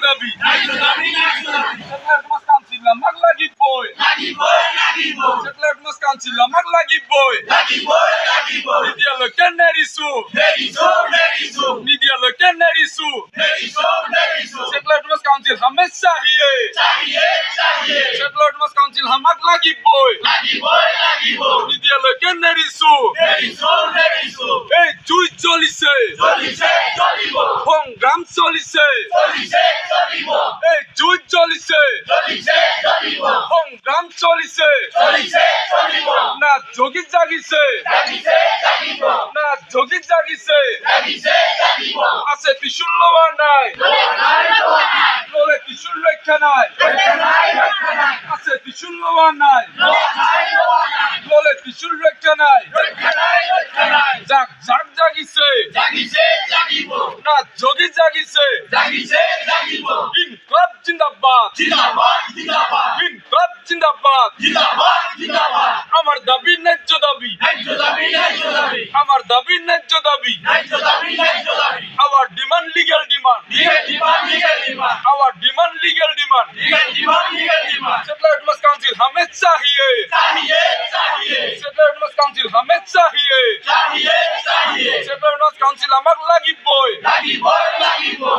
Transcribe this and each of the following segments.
দাবি সেটেলাইট মাছ কাউন্সিল আমাক লাগিবই সেটেলাইট মাছ কাউন্সিল আমাক লাগিবই নিদিয়ালৈকে নেৰিছো सेटेलाइट मास काउंसिल हमें चाहिए सेटेलाइट मास काउंसिल हमाक লাগিবই নিদিয়ালৈকে নেৰিছো এই জুই জ্বলিছে সংগ্ৰাম চলিছে এই জুই জ্বলিছে সংগ্ৰাম চলিছে না যোগী জাগিছে না যোগী জাগিছে আছে ত্ৰিশূল লোৱা নাই ললে ত্ৰিশূল ৰক্ষা নাই আছে ত্ৰিশূল লোৱা নাই ললে ত্ৰিশূল ৰক্ষা নাই জাগ জাগ জাগিছে না যোগী জাগিছে ইনকলাব জিন্দাবাদ ইনকলাব জিন্দাবাদ আমার দাবি ন্যায্য দাবি আমার দাবি ন্যায্য দাবি our demand legal demand our demand legal demand satellite mass council हमें चाहिए सेटेलाइट मास काउंसिल हमें चाहिए सेटेलाइट मास काउंसिल আমাক লাগিবই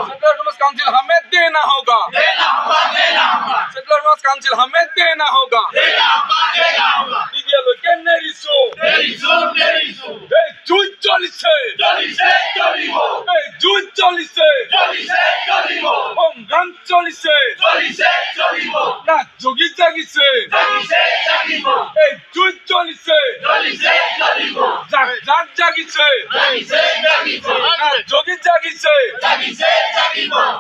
सेटेलाइट मास काउंसिल हमें देना होगा सेटेलाइट मास काउंसिल हमें देना होगा নিদিয়ালৈকে নেৰিছো এই জুই জ্বলিছে এই জুই জ্বলিছে সংগ্ৰাম চলিছে না যোগী জাগিছে এই জুই জ্বলিছে জাগ জাগ জাগিছে না যোগী জাগিছে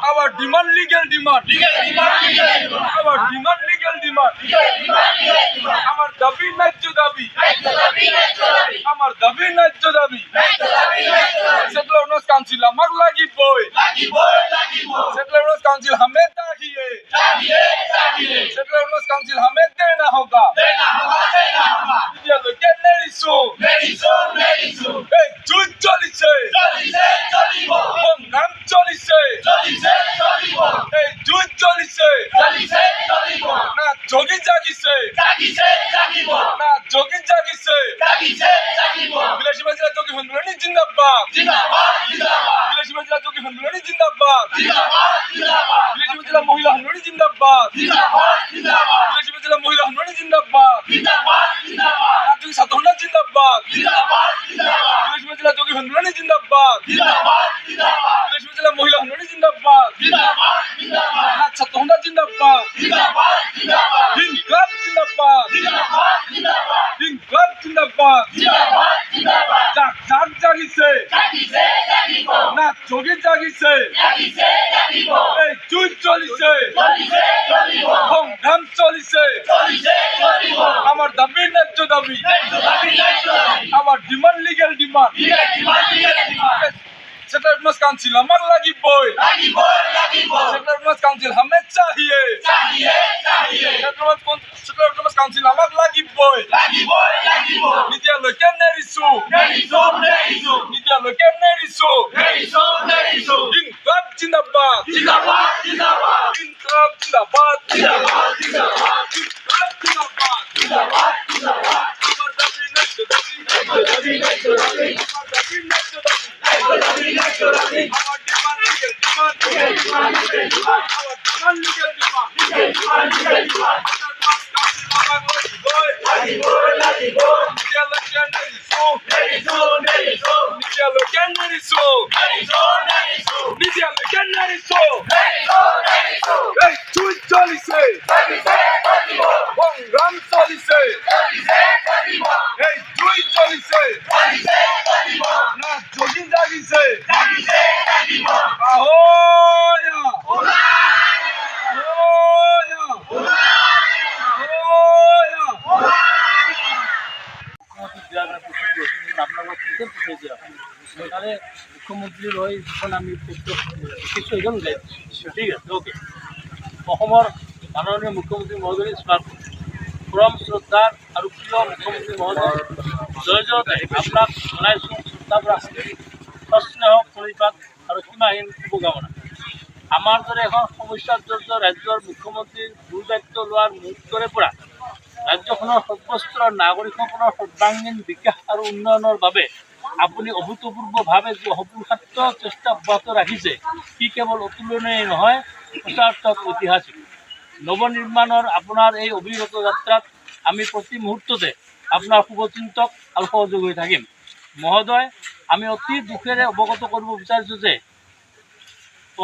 আবার ডিমান্ড লিগ্যাল ডিমান্ড আবার ডিমান্ড লিগ্যাল ডিমান্ড আমার দাবি ন্যায্য দাবি আমার দাবি ন্যায্য দাবি सेटेलाइट मास काउंसिल আমাক লাগিবই सेटेलाइट मास काउंसिल हमें चाहिए सेटेलाइट मास काउंसिल हमें देना होगा নিদিয়ালৈকে নেৰিছো এই জুই জ্বলিছে সংগ্ৰাম চলিছে এই জুই জ্বলিছে না যোগী জাগিছে না যোগী জাগিছে বিলাসী জেলা যোগী হন্দুরানী জিন্দাবাদ বিলাসী জেলা যোগী হন্দুরানী জিন্দাবাদ বিলাসী জেলা মহিলা হন্দুরানী জিন্দাবাদ বিলাসী জেলা মহিলা হন্দুরানী জিন্দাবাদ রাজ্যিক ছাত্র হন্দা জিন্দাবাদ বিলাসী জেলা যোগী হন্দুরানী জিন্দাবাদ বিলাসী জেলা মহিলা হন্দুরানী জিন্দাবাদ ছাত্র হন্দা জিন্দাবাদ ইনকলাব জিন্দাবাদ ইনকলাব জিন্দাবাদ জাগ জাগ জাগিছে না যোগী জাগিছে এই জুই জ্বলিছে সংগ্রাম চলিছে আমার দাবি ন্যায্য দাবি আমার ডিমান্ড লিগ্যাল ডিমান্ড सेटेलाइट मास काउंसिल আমাক লাগিবই सेटेलाइट मास काउंसिल हमें चाहिए सेटेलाइट मास काउंसिल আমাক লাগিবই নিদিয়ালৈকে নেৰিছো নিদিয়ালৈকে নেৰিছো ইনকলাব জিন্দাবাদ ইনকলাব জিন্দাবাদ ইনকলাব জিন্দাবাদ আমার দাবি ন্যায্য দাবি আমার দাবি ন্যায্য দাবি আমার demand legal demand our demand legal demand সংগ্রাম চলিছে এই জুই জ্বলিছে না যোগী জাগিছে ahoya মুখ্যমন্ত্রীর হয়ে যখন আমি কিছু এজন ঠিক আছে ওকে অসমৰ মাননীয় মুখ্যমন্ত্ৰী মহোদয় পৰম শ্ৰদ্ধাৰ আৰু প্ৰিয় মুখ্যমন্ত্ৰী মহোদয় জয় জয়তে আপোনাক জনাইছোঁ শ্ৰদ্ধাৰ স্নেহ পৰিপাত আৰু সীমাহীন শুভকামনা। আমাৰ দৰে এখন সমস্যাজৰ্জৰ ৰাজ্যৰ মুখ্যমন্ত্ৰীৰ ভূ দায়িত্ব লোৱাৰ মুহূৰ্তৰে পৰা ৰাজ্যখনৰ সৰ্বস্তৰ নাগৰিকসকলৰ সৰ্বাংগীন বিকাশ আৰু উন্নয়নৰ বাবে আপুনি অভূতপূৰ্বভাৱে যি অপুৰুষাৰ্থ চেষ্টা অব্যাহত ৰাখিছে সি কেৱল অতুলনীয় নহয়, সঁচাৰ্থক ঐতিহাসিক। নৱনিৰ্মাণৰ আপোনাৰ এই অবিৰত যাত্ৰাত আমি প্ৰতি মুহূৰ্ততে আপোনাৰ শুভচিন্তক আৰু সহযোগ হৈ থাকিম। মহোদয়, আমি অতি দুখেৰে অৱগত কৰিব বিচাৰিছোঁ যে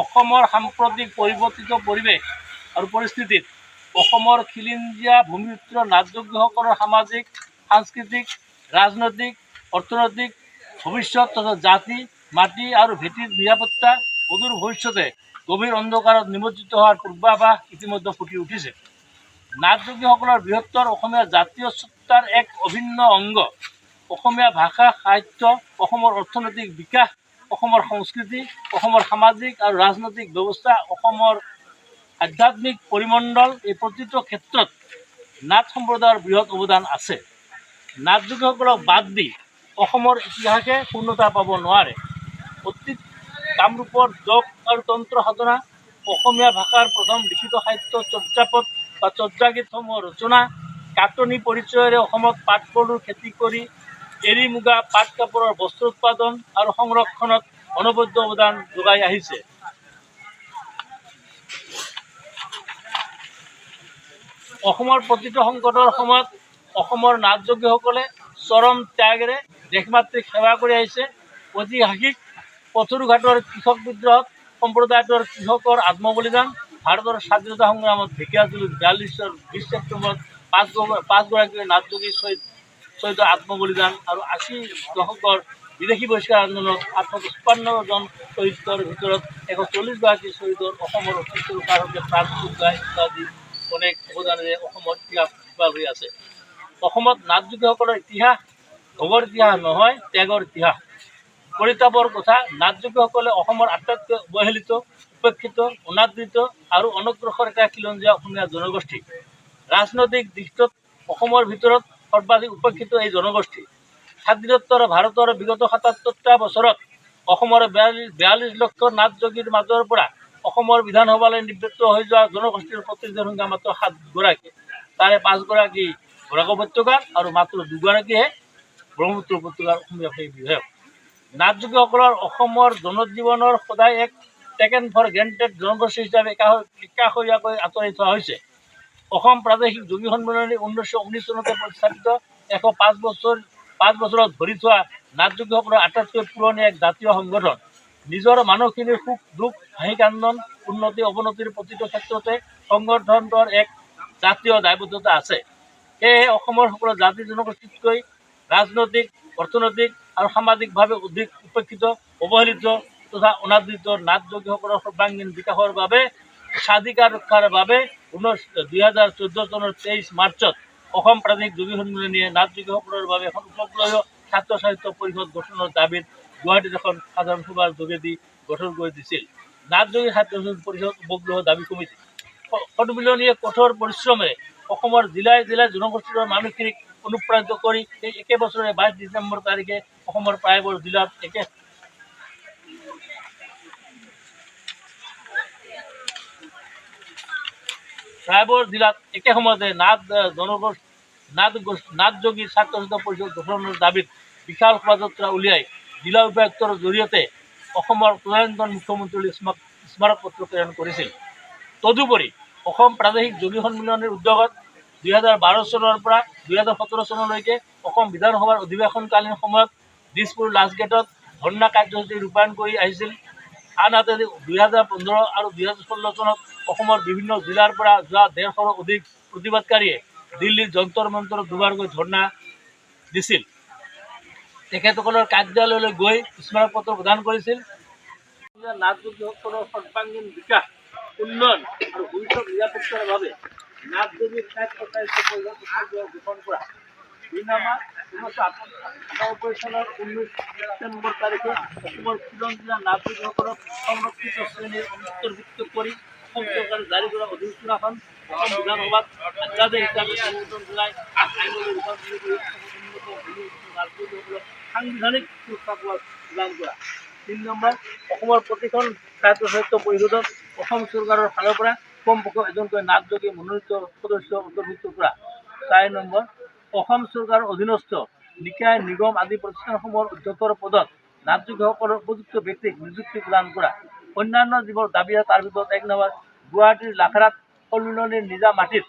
অসমৰ সাম্প্ৰতিক পৰিৱৰ্তিত পৰিৱেশ আৰু পৰিস্থিতিত অসমৰ খিলঞ্জীয়া ভূমিপুত্ৰ নাট্যজ্ঞসকলৰ সামাজিক, সাংস্কৃতিক, ৰাজনৈতিক, অৰ্থনৈতিক ভৱিষ্যত তথা জাতি, মাটি আৰু ভেটিৰ নিৰাপত্তা অদূৰ ভৱিষ্যতে গভীৰ অন্ধকাৰত নিমজ্জিত হোৱাৰ পূৰ্বাভাস ইতিমধ্যে ফুটি উঠিছে। নাট্যজ্ঞসকলৰ বৃহত্তৰ অসমীয়া জাতীয় সত্তাৰ এক অভিন্ন অংগ, অসমীয়া ভাষা সাহিত্য, অসমৰ অৰ্থনৈতিক বিকাশ, অসমৰ সংস্কৃতি, অসমৰ সামাজিক আৰু ৰাজনৈতিক ব্যৱস্থা, অসমৰ আধ্যাত্মিক পৰিমণ্ডল, এই প্ৰতিটো ক্ষেত্ৰত নাথ সম্প্ৰদায়ৰ বৃহৎ অৱদান আছে। নাট্যজ্ঞসকলক বাদ দি অসমৰ ইতিহাসে পূৰ্ণতা পাব নোৱাৰে। অতীত কামৰূপৰ যোগ আৰু তন্ত্ৰ সাধনা, অসমীয়া ভাষাৰ প্ৰথম লিখিত সাহিত্য চৰ্যাপদ বা চৰ্যাগীতসমূহৰ ৰচনা, কাটনি পৰিচয়েৰে অসমত পাট পলুৰ খেতি কৰি এৰী মুগা পাট কাপোৰৰ বস্ত্ৰ উৎপাদন আৰু সংৰক্ষণত অনবদ্য অৱদান যোগাই আহিছে। অসমৰ প্ৰতিটো সংকটৰ সময়ত অসমৰ নাট্যজ্ঞসকলে চৰম ত্যাগেৰে দেশমাতৃক সেৱা কৰি আহিছে। ঐতিহাসিক পথৰুঘাটৰ কৃষক বিদ্ৰোহত সম্প্ৰদায়টোৰ কৃষকৰ আত্মবলিদান, ভাৰতৰ স্বাধীনতা সংগ্ৰামত ঢেকীয়াজুলিত 42 20 ছেপ্টেম্বৰত পাঁচগৰাকী নাট্যজ্ঞৰ শ্বহীদ আত্মবলিদান আৰু 80 দশকৰ বিদেশী বহিষ্কাৰ আন্দোলনত 855 জন শ্বহীদৰ ভিতৰত 140 গৰাকী শ্বহীদৰ অসমৰ অস্তিত্ব ৰক্ষাৰ হকে প্ৰাণ যোগাই ইত্যাদি অনেক অৱদানেৰে অসমৰ ইতিহাস বিশাল হৈ আছে। অসমত নাট্যজ্ঞসকলৰ ইতিহাস ভোগৰ ইতিহাস নহয়, ত্যাগৰ ইতিহাস। পৰিতাপৰ কথা, নাট্যজ্ঞসকলে অসমৰ আটাইতকৈ অৱহেলিত, উপেক্ষিত, অনাদৃত আৰু অনগ্ৰসৰ এটা খিলঞ্জীয়া অসমীয়া জনগোষ্ঠী। ৰাজনৈতিক দিশটোত অসমৰ ভিতৰত সৰ্বাধিক উপেক্ষিত এই জনগোষ্ঠী। স্বাধীনোত্তৰ ভাৰতৰ বিগত 77টা বছৰত অসমৰ 42 লক্ষ নাট্যজ্ঞৰ মাজৰ পৰা অসমৰ বিধানসভালৈ নিৰ্বাচিত হৈ যোৱা জনগোষ্ঠীৰ প্ৰতিনিধিৰ সংখ্যা মাত্ৰ 7 গৰাকী। তাৰে 5 গৰাকী বৰাক উপত্যকাৰ আৰু মাত্ৰ 2 গৰাকীহে ব্ৰহ্মপুত্ৰ উপত্যকাৰ অসমীয়া ভাষী বিধায়ক। নাট্যজ্ঞসকলৰ অসমৰ জনজীৱনৰ সদায় এক টেকেন ফৰ গ্ৰেণ্টেড জনগোষ্ঠী হিচাপে একাষৰীয়াকৈ আঁতৰি থোৱা হৈছে। অসম প্ৰাদেশিক যোগী সন্মিলনী 1919 চনতে প্ৰতিষ্ঠাপিত 105 বছৰত ভৰি থোৱা নাট্যজ্ঞসকলৰ আটাইতকৈ পুৰণি এক জাতীয় সংগঠন। নিজৰ মানুহখিনিৰ সুখ দুখ, হাঁহি কান্দন, উন্নতি অৱনতিৰ প্ৰতিটো ক্ষেত্ৰতে সংগঠনটোৰ এক জাতীয় দায়বদ্ধতা আছে। সেয়েহে অসমৰ সকলো জাতি জনগোষ্ঠীতকৈ ৰাজনৈতিক, অৰ্থনৈতিক আৰু সামাজিকভাৱে অধিক উপেক্ষিত, অৱহেলিত তথা অনাদৃত নাট্যজ্ঞসকলৰ সৰ্বাংগীন বিকাশৰ বাবে, স্বাধিকাৰ ৰক্ষাৰ বাবে 2014 চনৰ 23 মাৰ্চত অসম প্ৰাদেশিক যোগী সন্মিলনীয়ে নাট্যজ্ঞসকলৰ বাবে এখন উপগ্ৰহীয় ছাত্ৰ সাহিত্য পৰিষদ গঠনৰ দাবীত গুৱাহাটীত এখন সাধাৰণ সভাৰ যোগেদি গঠন কৰি দিছিল নাট্যজ্ঞ ছাত্ৰ পৰিষদ উপগ্ৰহ দাবী সমিতি। সন্মিলনীয়ে কঠোৰ পৰিশ্ৰমেৰে অসমৰ জিলাই জিলাই জনগোষ্ঠীৰ মানুহখিনিক অনুপ্ৰাণিত কৰি এই একে বছৰে 22 ডিচেম্বৰ তাৰিখে অসমৰ প্ৰায়বোৰ জিলাত একে সময়তে নাট্যজ্ঞ ছাত্ৰ পৰিষদ গঠনৰ দাবীত বিশাল শোভাযাত্ৰা উলিয়াই জিলা উপায়ুক্তৰ জৰিয়তে অসমৰ তদানীন্তন মুখ্যমন্ত্ৰীলৈ স্মাৰক পত্ৰ প্ৰেৰণ কৰিছিল। তদুপৰি অসম প্ৰাদেশিক যোগী সন্মিলনীৰ উদ্যোগত 2012 চনৰ পৰা 2017 চনলৈকে অসম বিধানসভাৰ অধিৱেশনকালীন সময়ত দিছপুৰ লাষ্টগেটত ধৰ্ণা কাৰ্যসূচী ৰূপায়ণ কৰি আহিছিল। আনহাতে 2015 আৰু 2016 চনত অসমৰ বিভিন্ন জিলাৰ পৰা যোৱা 150ৰো অধিক প্ৰতিবাদকাৰীয়ে দিল্লীৰ যন্তৰ মন্তৰত দুবাৰকৈ ধৰ্ণা দিছিল। তেখেতসকলৰ কাৰ্যালয়লৈ গৈ স্মাৰক পত্ৰ প্ৰদান কৰিছিল। নাট্যজ্ঞসকলৰ সৰ্বাংগীন বিকাশ, উন্নয়ন আৰু ভৱিষ্যত নিৰাপত্তাৰ বাবে নাট্যজ্ঞ ছাত্ৰ সাহিত্য পৰিষদ গঠন কৰা। 1998 চনৰ 19 ছেপ্টেম্বৰ তাৰিখে অসমৰ খিলঞ্জীয়া নাট্যজ্ঞসকলক সংৰক্ষিত শ্ৰেণীৰ অন্তৰ্ভুক্ত কৰি অসম চৰকাৰে জাৰি কৰা অধিসূচনাখন অসম বিধানসভাত অধ্যাদেশ হিচাপে অনুমোদন জনাই আইনলৈ ৰূপান্তৰিত কৰি নাট্যজ্ঞসকলক সাংবিধানিক সুৰক্ষা প্ৰদান কৰা। 3 নম্বৰ, অসমৰ প্ৰতিখন ছাত্ৰ সাহিত্য পৰিষদত অসম চৰকাৰৰ ফালৰ পৰা কমপক্ষে এজনকৈ নাথযোগী মনোনীত সদস্য অন্তৰ্ভুক্ত কৰা। 4 নম্বৰ, অসম চৰকাৰৰ অধীনস্থ নিকায় নিগম আদি প্ৰতিষ্ঠানসমূহৰ অধ্যক্ষৰ পদত নাথযোগীসকলৰ উপযুক্ত ব্যক্তিক নিযুক্তি প্ৰদান কৰা। অন্যান্য যিবোৰ দাবী আছে তাৰ ভিতৰত 1 নম্বৰ, গুৱাহাটীৰ লাখৰাত সন্মিলনীৰ নিজা মাটিত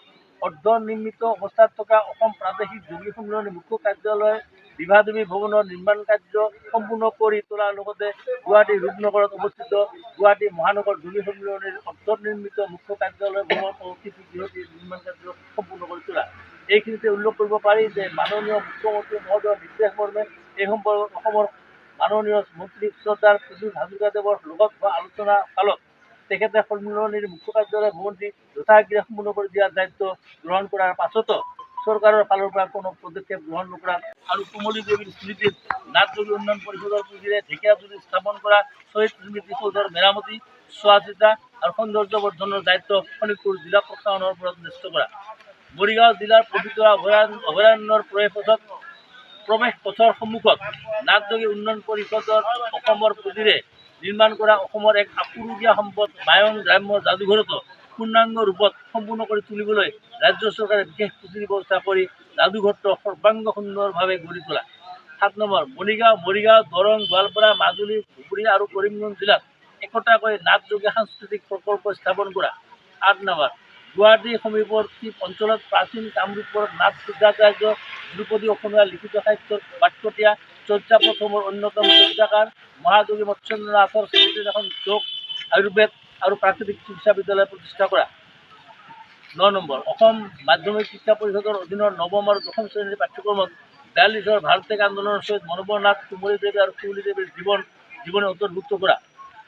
অৰ্ধনিৰ্মিত অৱস্থাত থকা অসম প্ৰাদেশিক যোগী সন্মিলনীৰ মুখ্য কাৰ্যালয় বিভাদেৱী ভৱনৰ নিৰ্মাণ কাৰ্য সম্পূৰ্ণ কৰি তোলাৰ লগতে গুৱাহাটীৰ ৰূপনগৰত অৱস্থিত গুৱাহাটী মহানগৰ যোগী সন্মিলনীৰ অৰ্ধনিৰ্মিত মুখ্য কাৰ্যালয় ভৱন ও কৃষি গৃহটিৰ নিৰ্মাণ কাৰ্য সম্পূৰ্ণ কৰি তোলা। এইখিনিতে উল্লেখ কৰিব পাৰি যে মাননীয় মুখ্যমন্ত্ৰী মহোদয়ৰ নিৰ্দেশ মৰ্মে এই সম্পৰ্কত অসমৰ মাননীয় মন্ত্ৰী শ্ৰদ্ধাৰ প্ৰদীপ হাজৰিকাদেৱৰ লগত হোৱা আলোচনা কালত তেখেতে সন্মিলনীৰ মুখ্য কাৰ্যালয় ভৱনটি যথাশীঘ্ৰে সম্পূৰ্ণ কৰি দিয়াৰ দায়িত্ব গ্ৰহণ কৰাৰ পাছতো চৰকাৰৰ ফালৰ পৰা কোনো পদক্ষেপ গ্ৰহণ নকৰা আৰু কুমলী দেৱীৰ স্মৃতিত নাথযোগী উন্নয়ন পৰিষদৰ পুঁজিৰে ঢেকীয়াজুলি স্থাপন কৰা শ্বহীদ স্মৃতি সৌধৰ মেৰামতি, চোৱা চিতা আৰু সৌন্দৰ্য বৰ্ধনৰ দায়িত্ব শোণিতপুৰ জিলা প্ৰশাসনৰ ওপৰত ন্যস্ত কৰা। মৰিগাঁও জিলাৰ পবিতৰা অভয়াৰণ্যৰ প্ৰৱেশ পথৰ সন্মুখত নাথযোগী উন্নয়ন পৰিষদৰ অসমৰ পুঁজিৰে নিৰ্মাণ কৰা অসমৰ এক আপুৰুগীয়া সম্পদ মায়ং গ্ৰাম্য যাদুঘৰতো পূৰ্ণাংগ ৰূপত সম্পূৰ্ণ কৰি তুলিবলৈ ৰাজ্য চৰকাৰে বিশেষ পুঁজিৰ ব্যৱস্থা কৰি যাদুঘৰটো সৰ্বাংগ সুন্দৰভাৱে গঢ়ি তোলা। 7 নম্বৰ, মৰিগাঁও, দৰং, গোৱালপাৰা, মাজুলী, ধুবুৰী আৰু কৰিমগঞ্জ জিলাত একোটাকৈ নাথযোগী সাংস্কৃতিক প্ৰকল্প স্থাপন কৰা। 8 নম্বৰ, গুৱাহাটী সমীপৱৰ্তী অঞ্চলত প্ৰাচীন কামৰূপৰ নাথ সিদ্ধাচাৰ্য ধ্ৰুপদী অসমীয়া লিখিত সাহিত্যৰ বাটকটীয়া চৰ্যাপথসমূহৰ অন্যতম চৰ্যাকাৰ মহাযোগী মৎস্যেন্দ্ৰ নাথৰ স্মৃতিত এখন যোগ, আয়ুৰ্বেদ আৰু প্ৰাকৃতিক চিকিৎসা বিদ্যালয় প্ৰতিষ্ঠা কৰা। 9 নম্বৰ, অসম মাধ্যমিক শিক্ষা পৰিষদৰ অধীনৰ 9ম আৰু 10ম শ্ৰেণীৰ পাঠ্যক্ৰমত 42 ভাৰত ত্যাগ আন্দোলনৰ শ্বহীদ মনোবৰ নাথ, কুমলী দেৱী আৰু শিউলী দেৱীৰ জীৱনী অন্তৰ্ভুক্ত কৰা।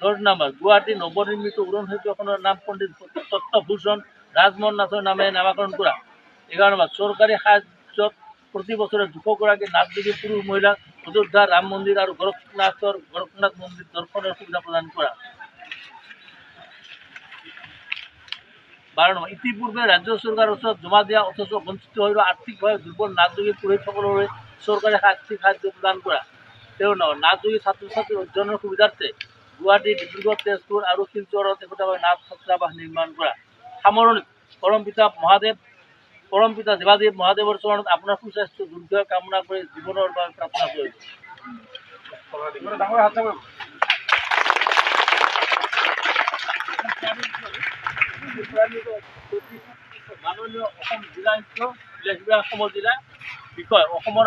10 নম্বৰ, গুৱাহাটী নৱনিৰ্মিত উৰণ সেতু এখনৰ নাম পণ্ডিত তত্ত্বভূষণ ৰাজমোহন নাথৰ নামে নামাকৰণ কৰা। 11 নম্বৰ, চৰকাৰী সাহায্যত প্ৰতি বছৰে 200 গৰাকী নাথযোগী পুৰুষ মহিলাক অযোধ্যা ৰাম মন্দিৰ আৰু গোৰখনাথ মন্দিৰ দৰ্শনৰ সুবিধা প্ৰদান কৰা। 12 নম্বৰ, ইতিপূৰ্বে ৰাজ্য চৰকাৰৰ ওচৰত জমা দিয়া অথচ বঞ্চিত হৈ আৰ্থিকভাৱে দুৰ্বল নাথযোগী পুৰোহিতসকললৈ চৰকাৰে আৰ্থিক সাহায্য প্ৰদান কৰা। 13 নম্বৰ, নাথযোগী ছাত্ৰ ছাত্ৰীৰ অধ্যয়নৰ সুবিধাৰ্থে গুৱাহাটী, ডিব্ৰুগড়, তেজপুৰ আৰু শিলচৰত একোটাকৈ নাথ ছাত্ৰাবাস নিৰ্মাণ কৰা। সামৰণিত পৰমপিতা দেৱাদেৱ মহাদেৱৰ চৰণত আপোনাৰ সুস্বাস্থ্য দীৰ্ঘায়ু কামনা কৰি জীৱনৰ বাবে প্ৰাৰ্থনা কৰিলোঁ। মাননীয় অসম জিলা আয়ুক্ত, অসমৰ জিলা বিষয় অসমৰ